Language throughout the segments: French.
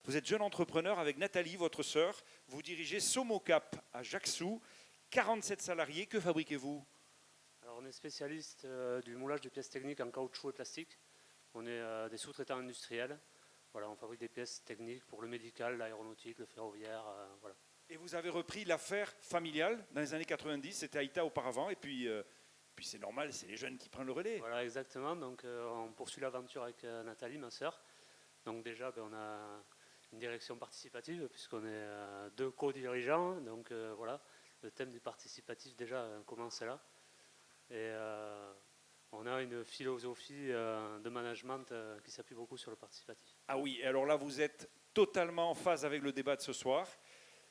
Vous êtes jeune entrepreneur avec Nathalie, votre sœur. Vous dirigez Somocap à Ajaccio, 47 salariés. Que fabriquez-vous? Alors, on est spécialiste du moulage de pièces techniques en caoutchouc et plastique. On est des sous-traitants industriels. Voilà, on fabrique des pièces techniques pour le médical, l'aéronautique, le ferroviaire. Voilà. Et vous avez repris l'affaire familiale dans les années 90. C'était Aïta auparavant. Et puis c'est normal, c'est les jeunes qui prennent le relais. Voilà, exactement. Donc, on poursuit l'aventure avec Nathalie, ma sœur. Donc déjà, on a une direction participative puisqu'on est deux co-dirigeants. Donc voilà, le thème du participatif déjà commence là. Et on a une philosophie de management qui s'appuie beaucoup sur le participatif. Ah oui, et alors là, vous êtes totalement en phase avec le débat de ce soir.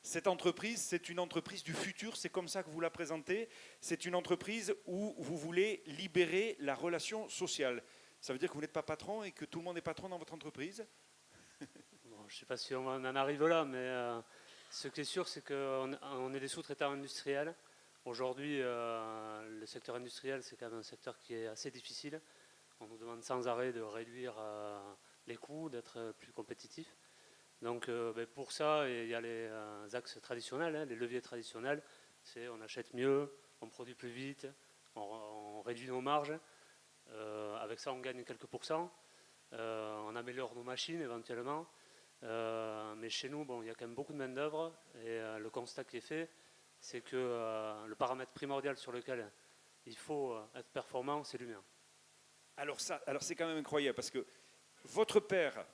Cette entreprise, c'est une entreprise du futur, c'est comme ça que vous la présentez. C'est une entreprise où vous voulez libérer la relation sociale. Ça veut dire que vous n'êtes pas patron et que tout le monde est patron dans votre entreprise? Bon, je ne sais pas si on en arrive là, mais ce qui est sûr, c'est qu'on est des sous-traitants industriels. Aujourd'hui, le secteur industriel, c'est quand même un secteur qui est assez difficile. On nous demande sans arrêt de réduire les coûts, d'être plus compétitif. Donc pour ça, il y a les axes traditionnels, les leviers traditionnels. C'est on achète mieux, on produit plus vite, on réduit nos marges. Avec ça, on gagne quelques pourcents. On améliore nos machines éventuellement. Mais chez nous, il y a quand même beaucoup de main-d'œuvre. Et le constat qui est fait, c'est que le paramètre primordial sur lequel il faut être performant, c'est l'humain. Alors c'est quand même incroyable parce que votre père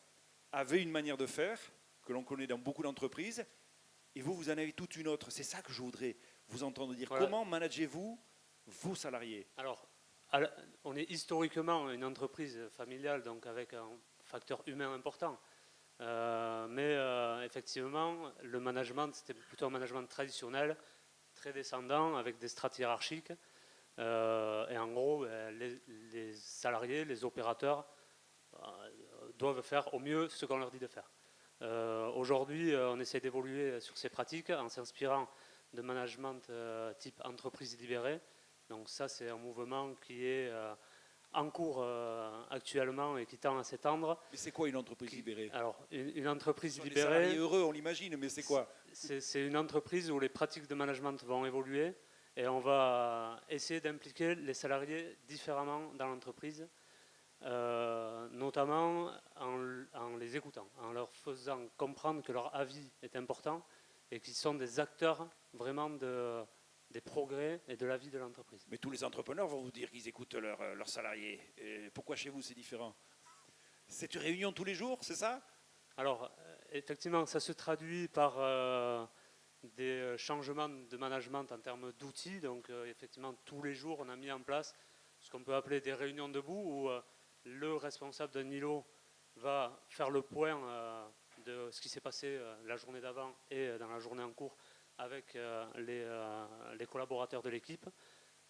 avait une manière de faire que l'on connaît dans beaucoup d'entreprises et vous en avez toute une autre. C'est ça que je voudrais vous entendre dire. Voilà. Comment managez-vous vos salariés? Alors, on est historiquement une entreprise familiale, donc avec un facteur humain important. Mais effectivement, le management, c'était plutôt un management traditionnel, très descendant, avec des strates hiérarchiques. Et en gros, les salariés, les opérateurs doivent faire au mieux ce qu'on leur dit de faire. Aujourd'hui, on essaie d'évoluer sur ces pratiques en s'inspirant de management type entreprise libérée. Donc ça, c'est un mouvement qui est en cours actuellement et qui tend à s'étendre. Mais c'est quoi une entreprise libérée? Alors, une entreprise libérée... Des salariés heureux, on l'imagine, mais c'est quoi? C'est une entreprise où les pratiques de management vont évoluer et on va essayer d'impliquer les salariés différemment dans l'entreprise. Notamment en les écoutant, en leur faisant comprendre que leur avis est important et qu'ils sont des acteurs vraiment des progrès et de la vie de l'entreprise. Mais tous les entrepreneurs vont vous dire qu'ils écoutent leurs salariés. Et pourquoi chez vous c'est différent? C'est une réunion tous les jours, c'est ça? Alors, effectivement, ça se traduit par des changements de management en termes d'outils. Donc, effectivement, tous les jours, on a mis en place ce qu'on peut appeler des réunions debout où le responsable d'un îlot va faire le point de ce qui s'est passé la journée d'avant et dans la journée en cours avec les collaborateurs de l'équipe.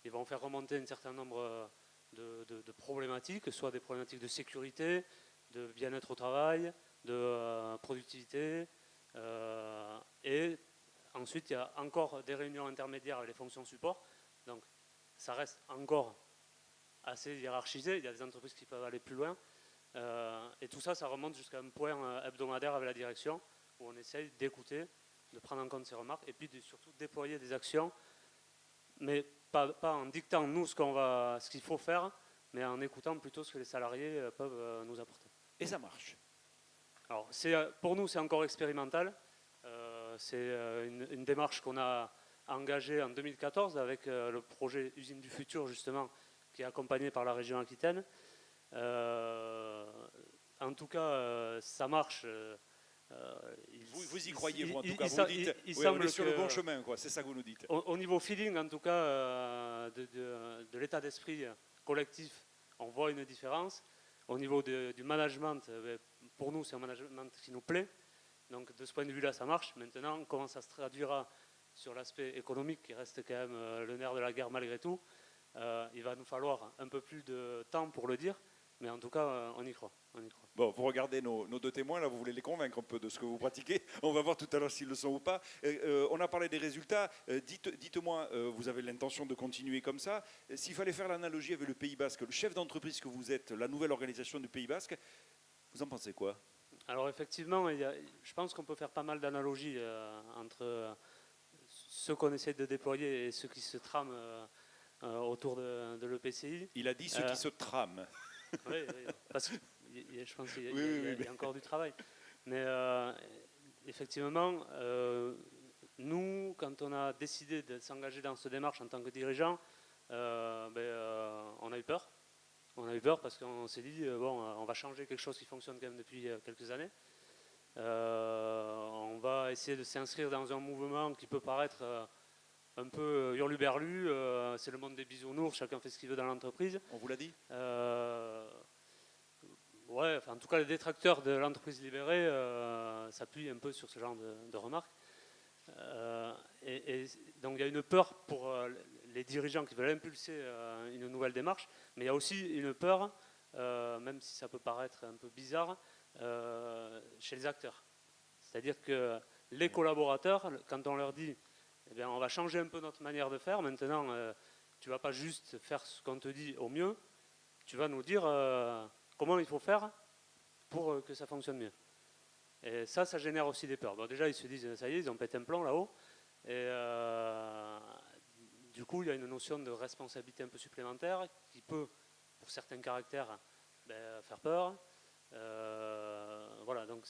Ils vont faire remonter un certain nombre de problématiques, soit des problématiques de sécurité, de bien-être au travail, de productivité. Et ensuite, il y a encore des réunions intermédiaires avec les fonctions support. Donc, ça reste encore assez hiérarchisé, il y a des entreprises qui peuvent aller plus loin. Et tout ça, ça remonte jusqu'à un point hebdomadaire avec la direction où on essaye d'écouter, de prendre en compte ces remarques et puis de surtout déployer des actions, mais pas en dictant nous ce qu'il faut faire, mais en écoutant plutôt ce que les salariés peuvent nous apporter. Et ça marche? Alors, pour nous, c'est encore expérimental. C'est une démarche qu'on a engagée en 2014 avec le projet Usine du Futur, justement, qui est accompagné par la région Aquitaine. En tout cas, ça marche. Vous y croyez, vous, en tout cas. Vous dites, on est sur le bon chemin, quoi. C'est ça que vous nous dites. Au niveau feeling, en tout cas, de l'état d'esprit collectif, on voit une différence. Au niveau du management, pour nous, c'est un management qui nous plaît. Donc, de ce point de vue-là, ça marche. Maintenant, comment ça se traduira sur l'aspect économique, qui reste quand même le nerf de la guerre malgré tout, il va nous falloir un peu plus de temps pour le dire, mais en tout cas, on y croit. Bon, vous regardez nos deux témoins, là, vous voulez les convaincre un peu de ce que vous pratiquez. On va voir tout à l'heure s'ils le sont ou pas. On a parlé des résultats. Dites-moi, vous avez l'intention de continuer comme ça. S'il fallait faire l'analogie avec le Pays Basque, le chef d'entreprise que vous êtes, la nouvelle organisation du Pays Basque, vous en pensez quoi? Alors effectivement, je pense qu'on peut faire pas mal d'analogies entre ce qu'on essaie de déployer et ce qui se trame autour de l'EPCI. Il a dit ceux qui se trament. Oui, parce que je pense qu'il Oui. y a encore du travail. Mais effectivement, nous, quand on a décidé de s'engager dans cette démarche en tant que dirigeant, on a eu peur. On a eu peur parce qu'on s'est dit, on va changer quelque chose qui fonctionne quand même depuis quelques années. On va essayer de s'inscrire dans un mouvement qui peut paraître un peu hurluberlu. C'est le monde des bisounours, chacun fait ce qu'il veut dans l'entreprise. On vous l'a dit Ouais, enfin, en tout cas, les détracteurs de l'entreprise libérée s'appuient un peu sur ce genre de remarques. Et donc, il y a une peur pour les dirigeants qui veulent impulser une nouvelle démarche, mais il y a aussi une peur, même si ça peut paraître un peu bizarre, chez les acteurs. C'est-à-dire que les collaborateurs, quand on leur dit eh bien, on va changer un peu notre manière de faire, maintenant, tu ne vas pas juste faire ce qu'on te dit au mieux, tu vas nous dire comment il faut faire pour que ça fonctionne mieux. Et ça génère aussi des peurs. Bon, déjà, ils se disent, ça y est, ils ont pété un plomb là-haut. Et du coup, il y a une notion de responsabilité un peu supplémentaire qui peut, pour certains caractères, faire peur. Voilà, donc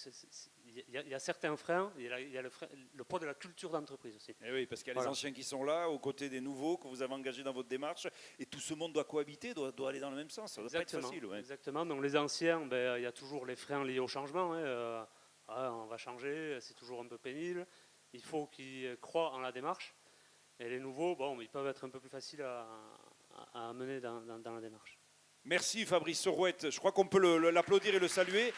il y a certains freins, il y a le poids de la culture d'entreprise aussi. Eh oui, parce qu'il y a les anciens qui sont là, aux côtés des nouveaux que vous avez engagés dans votre démarche, et tout ce monde doit cohabiter, doit aller dans le même sens. Ça ne doit pas être facile. Ouais. Exactement, donc les anciens, il y a toujours les freins liés au changement. On va changer, c'est toujours un peu pénible. Il faut qu'ils croient en la démarche. Et les nouveaux, ils peuvent être un peu plus faciles à mener dans la démarche. Merci Fabrice Sorouette, je crois qu'on peut l'applaudir et le saluer.